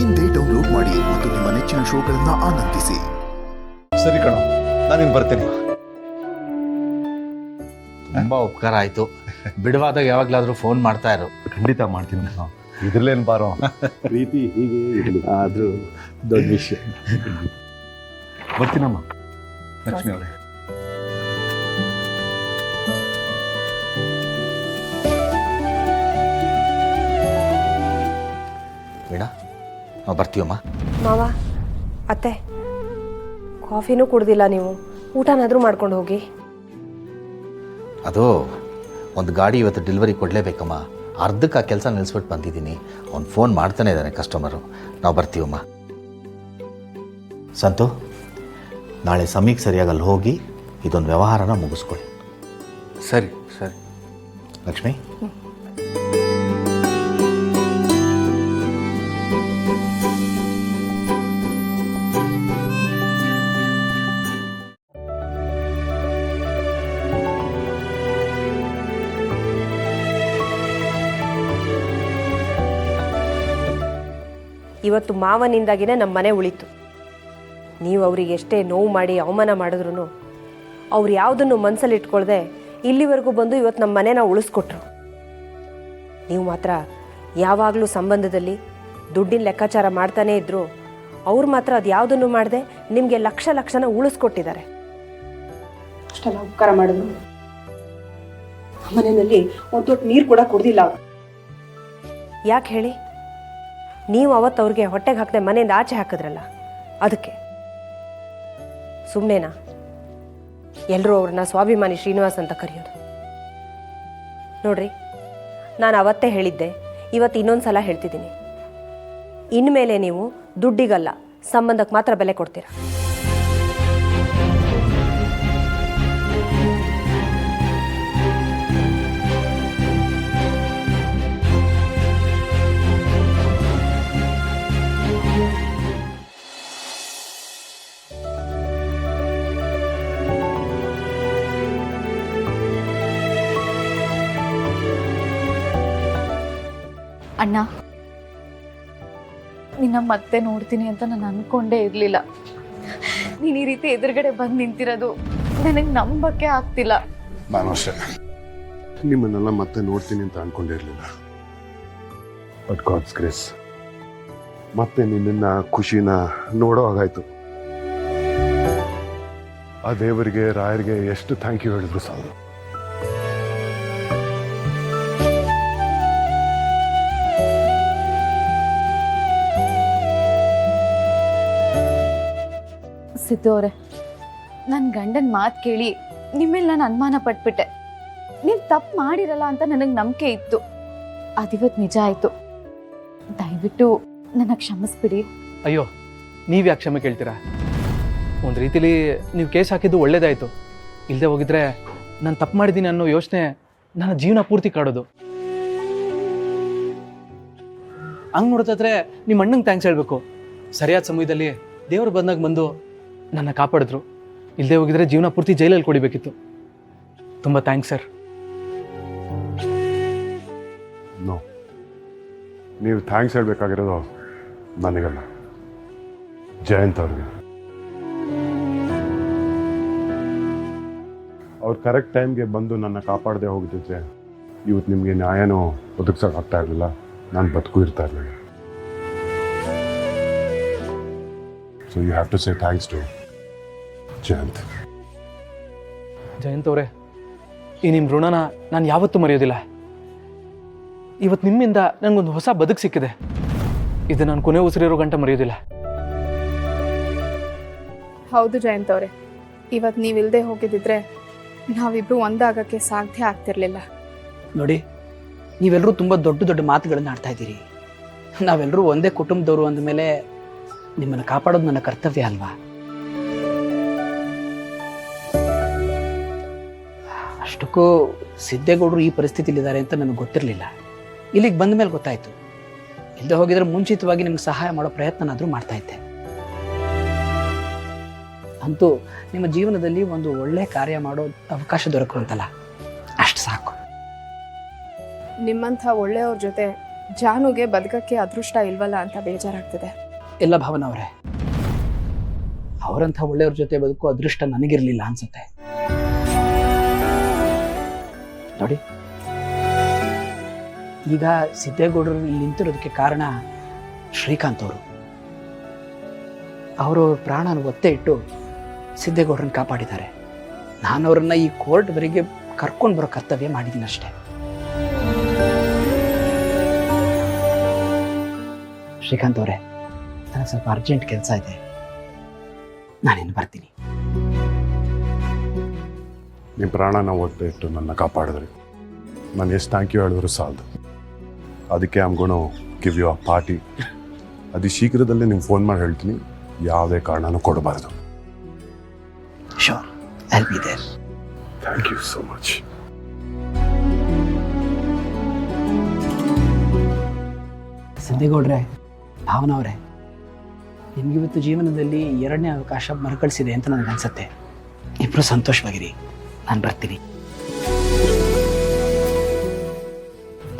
ಇಂದೇ ಡೌನ್ಲೋಡ್ ಮಾಡಿ ಮತ್ತು ನಿಮ್ಮ ನೆಚ್ಚಿನ ಶೋಗಳನ್ನ ಆನಂದಿಸಿ. ಸರಿ ಕಣೋ, ನಾನಿನ್ ಬರ್ತೇನೆ. ತುಂಬ ಉಪಕಾರ ಆಯಿತು. ಬಿಡುವಾದಾಗ ಯಾವಾಗಲಾದರೂ ಫೋನ್ ಮಾಡ್ತಾ ಇರು. ಖಂಡಿತ ಮಾಡ್ತೀನಿ. ಇದ್ರಲ್ಲೇನು ಬಾರೋ, ಪ್ರೀತಿ ಹೀಗೆ ಇರಲಿ. ಆದರೂ ದೊಡ್ಡ ವಿಷಯ. ಬರ್ತೀನಮ್ಮ ಲಕ್ಷ್ಮಿ ಅವರೇ. ಬೇಡ, ನಾವು ಬರ್ತೀವಮ್ಮ. ಮಾವ, ಅತ್ತೆ, ಕಾಫಿನೂ ಕುಡ್ದಿಲ್ಲ ನೀವು, ಊಟನಾದರೂ ಮಾಡ್ಕೊಂಡು ಹೋಗಿ. ಅದು ಒಂದು ಗಾಡಿ ಇವತ್ತು ಡೆಲಿವರಿ ಕೊಡಲೇಬೇಕಮ್ಮ. ಅರ್ಧಕ್ಕೆ ಆ ಕೆಲಸ ನಿಲ್ಲಿಸ್ಬಿಟ್ಟು ಬಂದಿದ್ದೀನಿ. ಅವ್ನು ಫೋನ್ ಮಾಡ್ತಾನೆ ಇದ್ದಾನೆ ಕಸ್ಟಮರು. ನಾವು ಬರ್ತೀವಮ್ಮ. ಸಂತು, ನಾಳೆ ಸಮಯಕ್ಕೆ ಸರಿಯಾಗಿ ಅಲ್ಲಿ ಹೋಗಿ ಇದೊಂದು ವ್ಯವಹಾರನ ಮುಗಿಸ್ಕೊಳ್ಳಿ. ಸರಿ ಸರಿ. ಲಕ್ಷ್ಮಿ, ಇವತ್ತು ಮಾವನಿಂದಾಗಿನೇ ನಮ್ಮ ಮನೆ ಉಳಿತು. ನೀವು ಅವರಿಗೆ ಎಷ್ಟೇ ನೋವು ಮಾಡಿ ಅವಮಾನ ಮಾಡಿದ್ರು ಅವ್ರು ಯಾವುದನ್ನು ಮನಸ್ಸಲ್ಲಿ ಇಟ್ಕೊಳ್ದೆ ಇಲ್ಲಿವರೆಗೂ ಬಂದು ಇವತ್ತು ನಮ್ಮ ಮನೆನ ಉಳಿಸ್ಕೊಟ್ರು. ನೀವು ಮಾತ್ರ ಯಾವಾಗಲೂ ಸಂಬಂಧದಲ್ಲಿ ದುಡ್ಡಿನ ಲೆಕ್ಕಾಚಾರ ಮಾಡ್ತಾನೇ ಇದ್ರು. ಅವ್ರು ಮಾತ್ರ ಅದು ಯಾವುದನ್ನು ಮಾಡದೆ ನಿಮಗೆ ಲಕ್ಷನ ಉಳಿಸ್ಕೊಟ್ಟಿದ್ದಾರೆ. ಅಷ್ಟೆಲ್ಲ ಉಪಕಾರ ಮಾಡಿದ್ರು. ಮನೆಯಲ್ಲಿ ಒಂದು ದೊಡ್ಡ ನೀರು ಕೂಡ ಕುಡ್ದಿಲ್ಲ. ಯಾಕೆ ಹೇಳಿ? ನೀವು ಅವತ್ತು ಅವ್ರಿಗೆ ಹೊಟ್ಟೆಗೆ ಹಾಕದೆ ಮನೆಯಿಂದ ಆಚೆ ಹಾಕಿದ್ರಲ್ಲ, ಅದಕ್ಕೆ. ಸುಮ್ಮನೆನಾ ಎಲ್ಲರೂ ಅವ್ರನ್ನ ಸ್ವಾಭಿಮಾನಿ ಶ್ರೀನಿವಾಸ್ ಅಂತ ಕರೆಯೋದು? ನೋಡ್ರಿ, ನಾನು ಅವತ್ತೇ ಹೇಳಿದ್ದೆ, ಇವತ್ತು ಇನ್ನೊಂದು ಸಲ ಹೇಳ್ತಿದ್ದೀನಿ. ಇನ್ಮೇಲೆ ನೀವು ದುಡ್ಡಿಗಲ್ಲ, ಸಂಬಂಧಕ್ಕೆ ಮಾತ್ರ ಬೆಲೆ ಕೊಡ್ತೀರಾ. ಅಣ್ಣ, ನಿನ್ನ ಮತ್ತೆ ನೋಡ್ತೀನಿ ಅಂತ ನಾನು ಅನ್ಕೊಂಡೇ ಇರಲಿಲ್ಲ. ನೀನು ಈ ರೀತಿ ಎದುರುಗಡೆ ಬಂದು ನಿಂತಿರೋದು ನನಗೆ ನಂಬಕ್ಕೆ ಆಗ್ತಿಲ್ಲ. ನಾನು ಅಷ್ಟೇ ನಿಮ್ಮನ್ನೆಲ್ಲ ಮತ್ತೆ ನೋಡ್ತೀನಿ ಅಂತ ಅನ್ಕೊಂಡಿರ್ಲಿಲ್ಲ. ಬಟ್ ಗಾಡ್ಸ್ ಗ್ರೇಸ್ ಮತ್ತೆ ನಿನ್ನ ಖುಷಿನ ನೋಡೋ ಹಾಗಾಯ್ತು. ಆ ದೇವರಿಗೆ, ರಾಯರಿಗೆ ಎಷ್ಟು ಥ್ಯಾಂಕ್ ಯು ಹೇಳಿದ್ರು ಸಾಕು. ಸಿದ್ದು ಅವರೇ, ನನ್ನ ಗಂಡನ ಮಾತು ಕೇಳಿ ನಿಮ್ಮೇಲೆ ನಾನು ಅನುಮಾನ ಪಟ್ಬಿಟ್ಟೆ. ನೀವು ತಪ್ಪು ಮಾಡಿರಲ್ಲ ಅಂತ ನನಗೆ ನಂಬಿಕೆ ಇತ್ತು. ಅದಿವತ್ತು ನಿಜ ಆಯಿತು. ದಯವಿಟ್ಟು ನನ್ನ ಕ್ಷಮಿಸ್ಬಿಡಿ. ಅಯ್ಯೋ, ನೀವು ಯಾಕೆ ಕ್ಷಮೆ ಕೇಳ್ತೀರಾ? ಒಂದು ರೀತಿಲಿ ನೀವು ಕೇಸ್ ಹಾಕಿದ್ದು ಒಳ್ಳೇದಾಯಿತು. ಇಲ್ಲದೆ ಹೋಗಿದ್ರೆ ನಾನು ತಪ್ಪು ಮಾಡಿದ್ದೀನಿ ಅನ್ನೋ ಯೋಚನೆ ನನ್ನ ಜೀವನ ಪೂರ್ತಿ ಕಾಡೋದು. ಹಂಗೆ ನೋಡ್ತಾದ್ರೆ ನಿಮ್ಮ ಅಣ್ಣಂಗೆ ಥ್ಯಾಂಕ್ಸ್ ಹೇಳಬೇಕು. ಸರಿಯಾದ ಸಮಯದಲ್ಲಿ ದೇವರು ಬಂದು ನನ್ನ ಕಾಪಾಡಿದ್ರು. ಇಲ್ಲದೆ ಹೋಗಿದ್ರೆ ಜೀವನ ಪೂರ್ತಿ ಜೈಲಲ್ಲಿ ಕೊಡಿಬೇಕಿತ್ತು. ತುಂಬ ಥ್ಯಾಂಕ್ಸ್ ಸರ್. ನೋ, ನೀವು ಥ್ಯಾಂಕ್ಸ್ ಹೇಳಬೇಕಾಗಿರೋದು ನನಗಲ್ಲ, ಜಯಂತ್ ಅವ್ರಿಗೆ. ಅವ್ರು ಕರೆಕ್ಟ್ ಟೈಮ್ಗೆ ಬಂದು ನನ್ನ ಕಾಪಾಡದೆ ಹೋಗಿದ್ದಿದ್ರೆ ಇವತ್ತು ನಿಮಗೆ ನ್ಯಾಯನೂ ಒದಗಿಸೋಕ್ಕಾಗ್ತಾ ಇರಲಿಲ್ಲ, ನಾನು ಬದುಕು ಇರ್ತಾ ಇರಲಿಲ್ಲ. So you have to say thanks to Jayant. Jayant ಅವರೇ, ಈ ನಿಮ್ಮ ಋಣನ ನಾನು ಯಾವತ್ತೂ ಮರೆಯೋದಿಲ್ಲ. ಇವತ್ತು ನಿಮ್ಮಿಂದ ನನಗೊಂದು ಹೊಸ ಬದುಕು ಸಿಕ್ಕಿದೆ. ಇದು ನಾನು ಕೊನೆ ಉಸಿರಿರೋ ಗಂಟ ಮರೆಯೋದಿಲ್ಲ. ಹೌದು ಜಯಂತ್ ಅವರೇ, ಇವತ್ತು ನೀವಿಲ್ಲದೆ ಹೋಗಿದ್ದಿದ್ರೆ ನಾವಿಬ್ರು ಒಂದಾಗಕ್ಕೆ ಸಾಧ್ಯ ಆಗ್ತಿರ್ಲಿಲ್ಲ. ನೋಡಿ, ನೀವೆಲ್ಲರೂ ತುಂಬ ದೊಡ್ಡ ದೊಡ್ಡ ಮಾತುಗಳನ್ನು ಆಡ್ತಾ ಇದ್ದೀರಿ. ನಾವೆಲ್ಲರೂ ಒಂದೇ ಕುಟುಂಬದವರು ಅಂದಮೇಲೆ ನಿಮ್ಮನ್ನು ಕಾಪಾಡೋದು ನನ್ನ ಕರ್ತವ್ಯ ಅಲ್ವಾ? ಅಷ್ಟಕ್ಕೂ ಸಿದ್ದೇಗೌಡರು ಈ ಪರಿಸ್ಥಿತಿಲಿದ್ದಾರೆ ಅಂತ ನನಗೆ ಗೊತ್ತಿರಲಿಲ್ಲ. ಇಲ್ಲಿಗೆ ಬಂದ ಮೇಲೆ ಗೊತ್ತಾಯಿತು. ಇಲ್ಲದೆ ಹೋಗಿದ್ರೆ ಮುಂಚಿತವಾಗಿ ನಿಮ್ಗೆ ಸಹಾಯ ಮಾಡೋ ಪ್ರಯತ್ನನಾದರೂ ಮಾಡ್ತಾ ಇದ್ದೆ. ಅಂತೂ ನಿಮ್ಮ ಜೀವನದಲ್ಲಿ ಒಂದು ಒಳ್ಳೆಯ ಕಾರ್ಯ ಮಾಡೋ ಅವಕಾಶ ದೊರಕುವಂತಲ್ಲ, ಅಷ್ಟು ಸಾಕು. ನಿಮ್ಮಂಥ ಒಳ್ಳೆಯವ್ರ ಜೊತೆ ಜಾನುಗೆ ಬದುಕಕ್ಕೆ ಅದೃಷ್ಟ ಇಲ್ವಲ್ಲ ಅಂತ ಬೇಜಾರಾಗ್ತಿದೆ. ಎಲ್ಲ ಭಾವನ ಅವರೇ, ಅವರಂಥ ಒಳ್ಳೆಯವ್ರ ಜೊತೆ ಬದುಕು ಅದೃಷ್ಟ ನನಗಿರಲಿಲ್ಲ ಅನ್ಸುತ್ತೆ. ನೋಡಿ, ಈಗ ಸಿದ್ದೇಗೌಡರು ಇಲ್ಲಿ ನಿಂತಿರೋದಕ್ಕೆ ಕಾರಣ ಶ್ರೀಕಾಂತ್ ಅವರು ಪ್ರಾಣನ ಒತ್ತೆ ಇಟ್ಟು ಸಿದ್ದೇಗೌಡರನ್ನ ಕಾಪಾಡಿದ್ದಾರೆ. ನಾನು ಅವ್ರನ್ನ ಈ ಕೋರ್ಟ್ವರೆಗೆ ಕರ್ಕೊಂಡು ಬರೋ ಕರ್ತವ್ಯ ಮಾಡಿದ್ದೀನಿ ಅಷ್ಟೇ. ಶ್ರೀಕಾಂತ್ ಅವರೇ, ನನಗೆ ಸ್ವಲ್ಪ ಅರ್ಜೆಂಟ್ ಕೆಲಸ ಇದೆ, ನಾನಿನ್ನು ಬರ್ತೀನಿ. ನಿಮ್ಮ ಪ್ರಾಣನ ಒತ್ತೆ ಇಟ್ಟು ನನ್ನ ಕಾಪಾಡಿದ್ರಿ. ನಾನು ಎಷ್ಟು ಥ್ಯಾಂಕ್ ಯು ಹೇಳಿದ್ರು ಸಾಲದು. ಅದಕ್ಕೆ I am gonna give you a party. ಅದು ಶೀಘ್ರದಲ್ಲೇ ನಿಮ್ಗೆ ಫೋನ್ ಮಾಡಿ ಹೇಳ್ತೀನಿ, ಯಾವುದೇ ಕಾರಣನೂ ಕೊಡಬಾರ್ದು. Sure, I will be there. Thank you so much. ಸಿದ್ದೇಗೌಡ್ರೆ, ಭಾವನಾ ಅವರೇ, ನಿಮಗಿವತ್ತು ಜೀವನದಲ್ಲಿ 2ನೇ ಅವಕಾಶ ಮರುಕಳಿಸಿದೆ ಅಂತ ನನಗನ್ಸುತ್ತೆ. ಇಬ್ಬರು ಸಂತೋಷವಾಗಿರಿ, ನಾನು ಬರ್ತೀನಿ.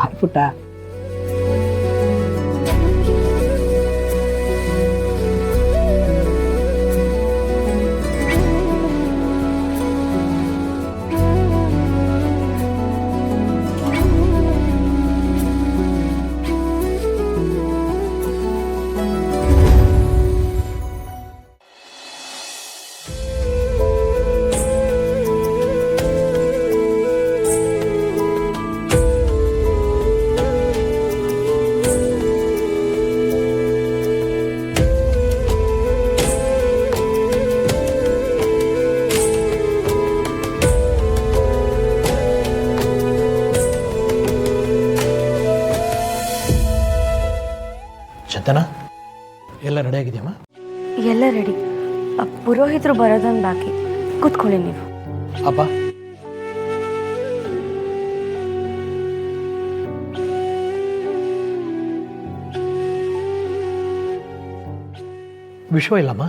ಬಾಯ್ ಪುಟ್ಟ. ಚಂದನ, ಎಲ್ಲ ರೆಡಿ ಆಗಿದೆಯಮ್ಮ? ಎಲ್ಲ ರೆಡಿ. ಪುರೋಹಿತರು ಬರೋದೊಂದು ಬಾಕಿ. ಕೂತ್ಕೊಳ್ಳಿ ನೀವು. ಅಪ್ಪ, ವಿಶ್ವ ಇಲ್ಲಮ್ಮ?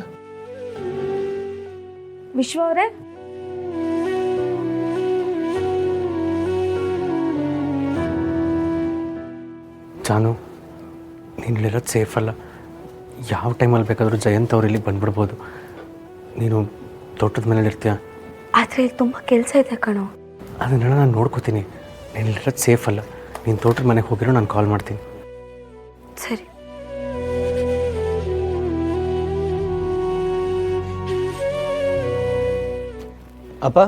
ವಿಶ್ವ ಅವರೇ, ಜಾನು, ನೀನು ಇಲ್ಲಿರೋದು ಸೇಫ್ ಅಲ್ಲ. ಯಾವ ಟೈಮಲ್ಲಿ ಬೇಕಾದರೂ ಜಯಂತ್ ಅವ್ರು ಇಲ್ಲಿಗೆ ಬಂದ್ಬಿಡ್ಬೋದು. ನೀನು ತೋಟದ ಮನೇಲಿ ಇರ್ತೀಯ. ಆದರೆ ತುಂಬ ಕೆಲಸ ಇದೆ ಕಣೋ. ಅದನ್ನೆಲ್ಲ ನಾನು ನೋಡ್ಕೋತೀನಿ. ನೀನು ಇಲ್ಲಿರೋದು ಸೇಫ್ ಅಲ್ಲ. ನೀನು ತೋಟದ ಮನೆಗೆ ಹೋಗಿರೋ ನಾನು ಕಾಲ್ ಮಾಡ್ತೀನಿ. ಸರಿ. ಅಪ್ಪ,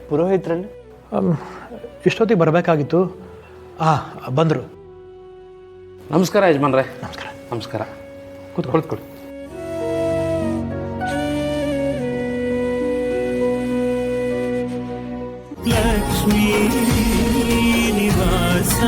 ಪುರೋಹಿತರಲ್ಲಿ ಇಷ್ಟೊತ್ತಿಗೆ ಬರಬೇಕಾಗಿತ್ತು. ಬಂದರು. ನಮಸ್ಕಾರ ಯಜಮಾನ್ರೆ. ನಮಸ್ಕಾರ. ನಮಸ್ಕಾರ. ಕೂತ್ಕೊಳ್ಕೊಳ್ಳಿ. ಲಕ್ಷ್ಮೀ ನಿವಾಸ